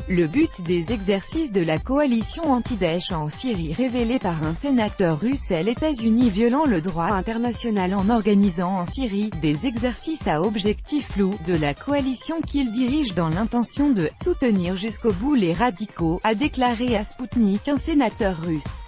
Le but des exercices de la coalition anti-Daesh en Syrie révélé par un sénateur russe est les États-Unis violant le droit international en organisant en Syrie des exercices à objectif flou de la coalition qu'il dirige dans l'intention de « soutenir jusqu'au bout les radicaux », a déclaré à Sputnik un sénateur russe.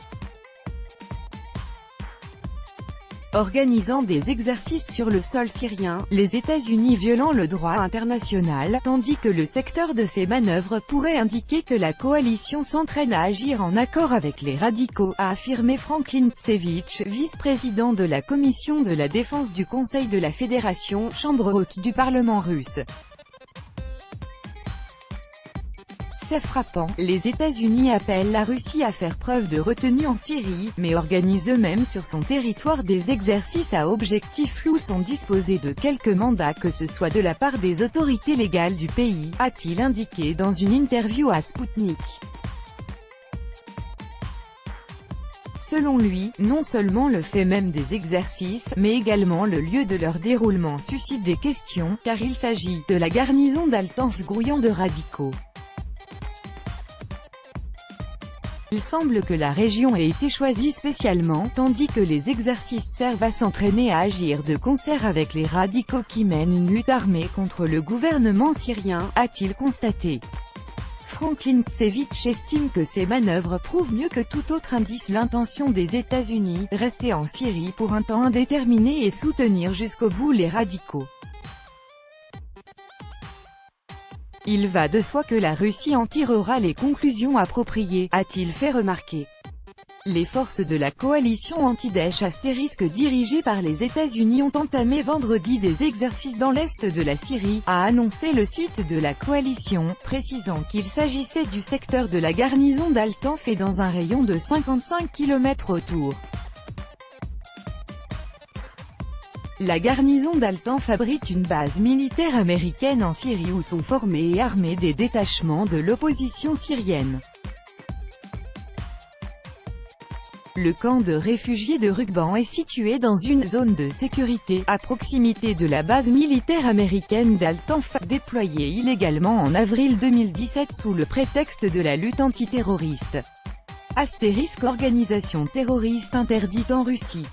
Organisant des exercices sur le sol syrien, les États-Unis violant le droit international, tandis que le secteur de ces manœuvres pourrait indiquer que la coalition s'entraîne à agir en accord avec les radicaux, a affirmé Franklin Tsevich, vice-président de la Commission de la Défense du Conseil de la Fédération, chambre haute du Parlement russe. C'est frappant, les États-Unis appellent la Russie à faire preuve de retenue en Syrie, mais organisent eux-mêmes sur son territoire des exercices à objectif flou sans disposer de quelque mandat que ce soit de la part des autorités légales du pays, a-t-il indiqué dans une interview à Sputnik. Selon lui, non seulement le fait même des exercices, mais également le lieu de leur déroulement suscite des questions, car il s'agit de la garnison d'Al-Tanf grouillant de radicaux. Il semble que la région ait été choisie spécialement, tandis que les exercices servent à s'entraîner à agir de concert avec les radicaux qui mènent une lutte armée contre le gouvernement syrien, a-t-il constaté. Franklin Tsevich estime que ces manœuvres prouvent mieux que tout autre indice l'intention des États-Unis, rester en Syrie pour un temps indéterminé et soutenir jusqu'au bout les radicaux. Il va de soi que la Russie en tirera les conclusions appropriées, a-t-il fait remarquer. Les forces de la coalition anti-Daesh * dirigées par les États-Unis ont entamé vendredi des exercices dans l'est de la Syrie, a annoncé le site de la coalition, précisant qu'il s'agissait du secteur de la garnison d'Al-Tanf et dans un rayon de 55 km autour. La garnison d'Al-Tanf abrite une base militaire américaine en Syrie où sont formés et armés des détachements de l'opposition syrienne. Le camp de réfugiés de Rukban est situé dans une zone de sécurité, à proximité de la base militaire américaine d'Al-Tanf, déployée illégalement en avril 2017 sous le prétexte de la lutte antiterroriste. * Organisation terroriste interdite en Russie.